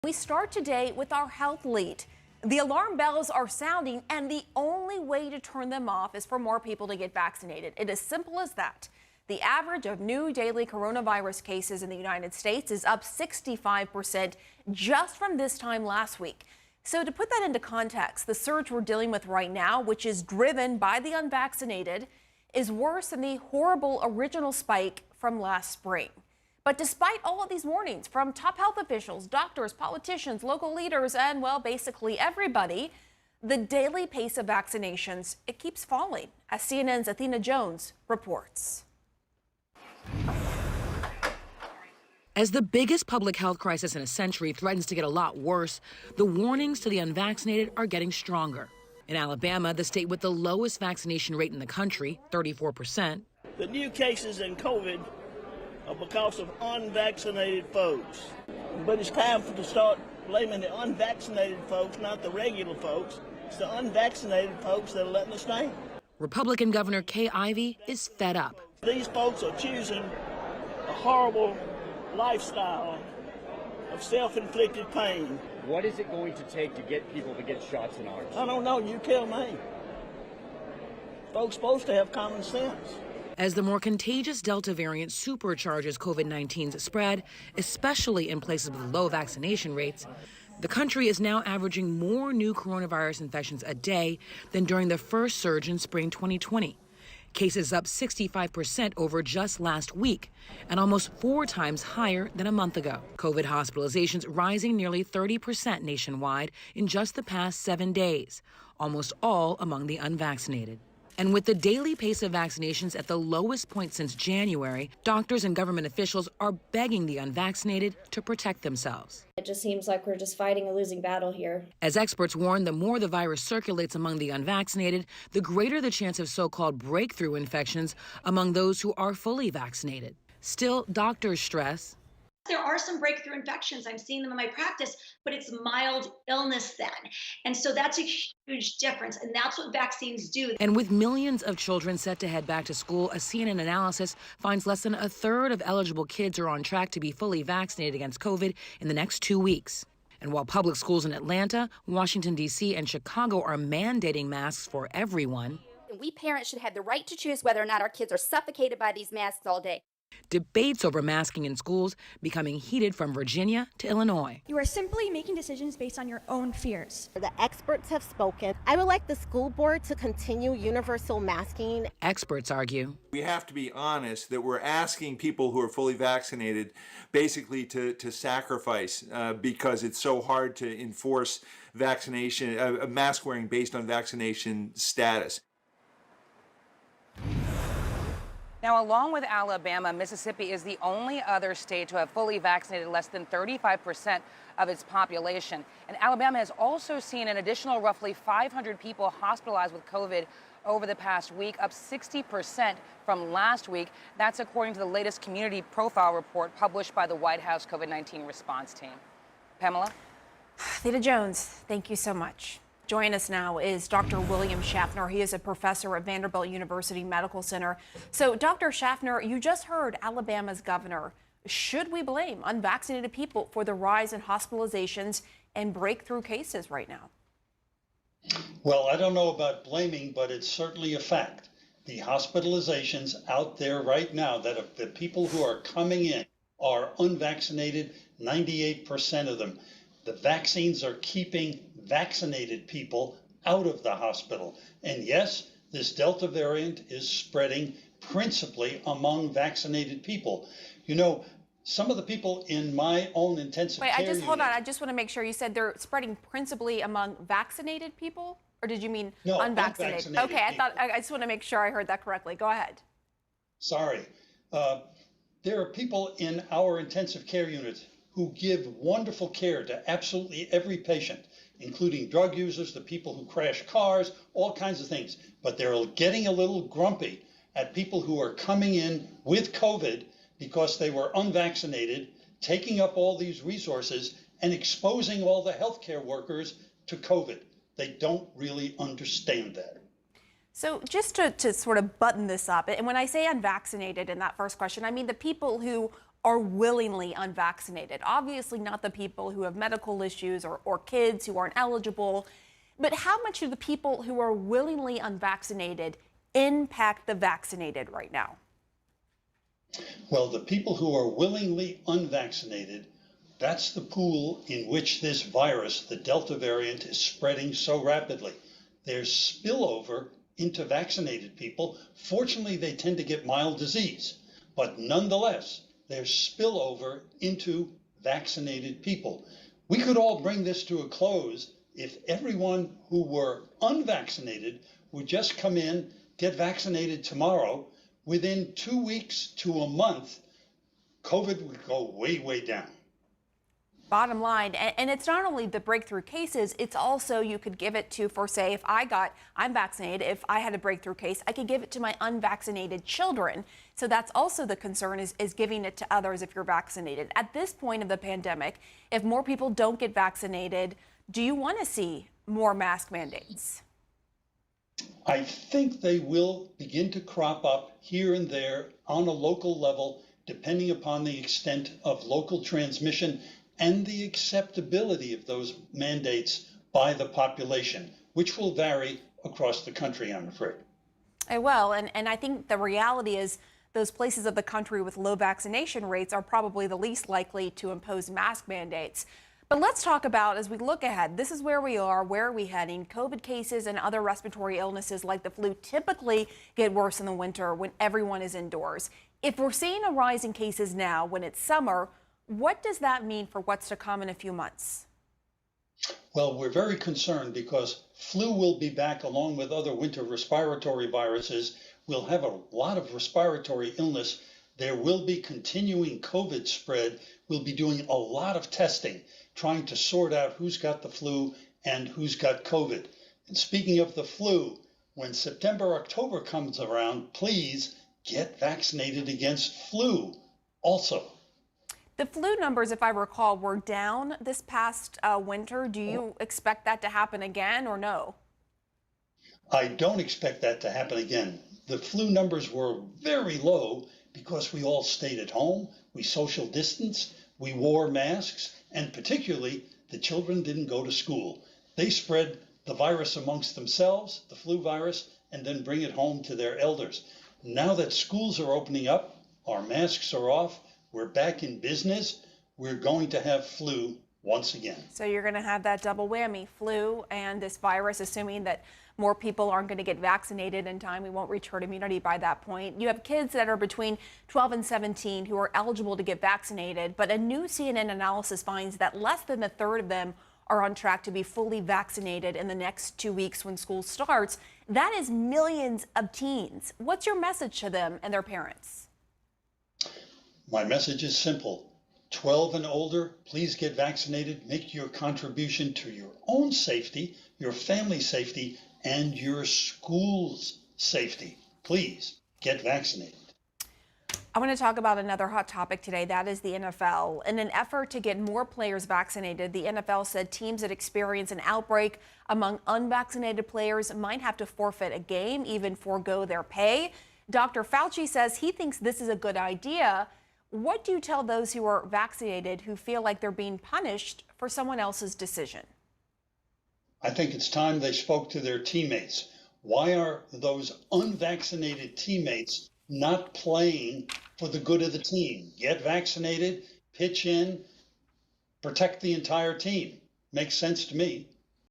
We start today with our health lead. The alarm bells are sounding, and the only way to turn them off is for more people to get vaccinated. It is simple as that. The average of new daily coronavirus cases in the United States is up 65% just from this time last week. So to put that into context, the surge we're dealing with right now, which is driven by the unvaccinated, is worse than the horrible original spike from last spring. But despite all of these warnings from top health officials, doctors, politicians, local leaders, and, well, basically everybody, the daily pace of vaccinations, it keeps falling, as CNN's Athena Jones reports. As the biggest public health crisis in a century threatens to get a lot worse, the warnings to the unvaccinated are getting stronger. In Alabama, the state with the lowest vaccination rate in the country, 34%. The new cases in COVID are because of unvaccinated folks. But it's time to start blaming the unvaccinated folks, not the regular folks. It's the unvaccinated folks that are letting us down. Republican Governor Kay Ivey is fed up. These folks are choosing a horrible lifestyle of self-inflicted pain. What is it going to take to get people to get shots in ours? I don't know, you tell me. Folks supposed to have common sense. As the more contagious Delta variant supercharges COVID-19's spread, especially in places with low vaccination rates, the country is now averaging more new coronavirus infections a day than during the first surge in spring 2020. Cases up 65% over just last week, and almost 4 times higher than a month ago. COVID hospitalizations rising nearly 30% nationwide in just the past 7 days, almost all among the unvaccinated. And with the daily pace of vaccinations at the lowest point since January, doctors and government officials are begging the unvaccinated to protect themselves. It just seems like we're just fighting a losing battle here. As experts warn, the more the virus circulates among the unvaccinated, the greater the chance of so-called breakthrough infections among those who are fully vaccinated. Still, doctors stress there are some breakthrough infections. I'm seeing them in my practice, but it's mild illness then. And so that's a huge difference. And that's what vaccines do. And with millions of children set to head back to school, a CNN analysis finds less than a third of eligible kids are on track to be fully vaccinated against COVID in the next 2 weeks. And while public schools in Atlanta, Washington, D.C., and Chicago are mandating masks for everyone, we parents should have the right to choose whether or not our kids are suffocated by these masks all day. Debates over masking in schools becoming heated from Virginia to Illinois. You are simply making decisions based on your own fears. The experts have spoken. I would like the school board to continue universal masking. Experts argue we have to be honest that we're asking people who are fully vaccinated basically to sacrifice because it's so hard to enforce vaccination, mask wearing based on vaccination status. Now, along with Alabama, Mississippi is the only other state to have fully vaccinated less than 35% of its population. And Alabama has also seen an additional roughly 500 people hospitalized with COVID over the past week, up 60% from last week. That's according to the latest community profile report published by the White House COVID-19 response team. Pamela? Athena Jones, thank you so much. Joining us now is Dr. William Schaffner. He is a professor at Vanderbilt University Medical Center. So, Dr. Schaffner, you just heard Alabama's governor. Should we blame unvaccinated people for the rise in hospitalizations and breakthrough cases right now? Well, I don't know about blaming, but it's certainly a fact. The hospitalizations out there right now, that of the people who are coming in are unvaccinated, 98% of them. The vaccines are keeping vaccinated people out of the hospital. And yes, this Delta variant is spreading principally among vaccinated people. You know, some of the people in my own intensive care unit... Hold on. I just want to make sure you said they're spreading principally among vaccinated people? Or did you mean unvaccinated? Okay, I just want to make sure I heard that correctly. Go ahead. Sorry. There are people in our intensive care unit who give wonderful care to absolutely every patient, including drug users, the people who crash cars, all kinds of things. But they're getting a little grumpy at people who are coming in with COVID because they were unvaccinated, taking up all these resources and exposing all the healthcare workers to COVID. They don't really understand that. So just to sort of button this up, and when I say unvaccinated in that first question, I mean the people who are willingly unvaccinated? Obviously not the people who have medical issues or kids who aren't eligible, but how much do the people who are willingly unvaccinated impact the vaccinated right now? Well, the people who are willingly unvaccinated, that's the pool in which this virus, the Delta variant, is spreading so rapidly. There's spillover into vaccinated people. Fortunately, they tend to get mild disease, but nonetheless, there's spillover into vaccinated people. We could all bring this to a close if everyone who were unvaccinated would just come in, get vaccinated tomorrow. Within 2 weeks to a month, COVID would go way, way down. Bottom line, and it's not only the breakthrough cases, it's also you could give it to, for say, if I'm vaccinated, if I had a breakthrough case, I could give it to my unvaccinated children. So that's also the concern is giving it to others if you're vaccinated. At this point of the pandemic, if more people don't get vaccinated, do you want to see more mask mandates? I think they will begin to crop up here and there on a local level, depending upon the extent of local transmission and the acceptability of those mandates by the population, which will vary across the country, I'm afraid. Well, and I think the reality is those places of the country with low vaccination rates are probably the least likely to impose mask mandates. But let's talk about, as we look ahead, this is where we are, where are we heading? COVID cases and other respiratory illnesses like the flu typically get worse in the winter when everyone is indoors. If we're seeing a rise in cases now when it's summer, what does that mean for what's to come in a few months? Well, we're very concerned because flu will be back along with other winter respiratory viruses. We'll have a lot of respiratory illness. There will be continuing COVID spread. We'll be doing a lot of testing, trying to sort out who's got the flu and who's got COVID. And speaking of the flu, when September, October comes around, please get vaccinated against flu also. The flu numbers, if I recall, were down this past winter. Do you expect that to happen again or no? I don't expect that to happen again. The flu numbers were very low because we all stayed at home, we social distanced, we wore masks, and particularly the children didn't go to school. They spread the virus amongst themselves, the flu virus, and then bring it home to their elders. Now that schools are opening up, our masks are off, we're back in business, we're going to have flu once again. So you're going to have that double whammy, flu and this virus, assuming that more people aren't going to get vaccinated in time. We won't reach herd immunity by that point. You have kids that are between 12 and 17 who are eligible to get vaccinated, but a new CNN analysis finds that less than a third of them are on track to be fully vaccinated in the next 2 weeks when school starts. That is millions of teens. What's your message to them and their parents? My message is simple. 12 and older, please get vaccinated. Make your contribution to your own safety, your family's safety, and your school's safety. Please get vaccinated. I want to talk about another hot topic today. That is the NFL. In an effort to get more players vaccinated, the NFL said teams that experience an outbreak among unvaccinated players might have to forfeit a game, even forego their pay. Dr. Fauci says he thinks this is a good idea. What do you tell those who are vaccinated who feel like they're being punished for someone else's decision? I think it's time they spoke to their teammates. Why are those unvaccinated teammates not playing for the good of the team? Get vaccinated, pitch in, protect the entire team. Makes sense to me.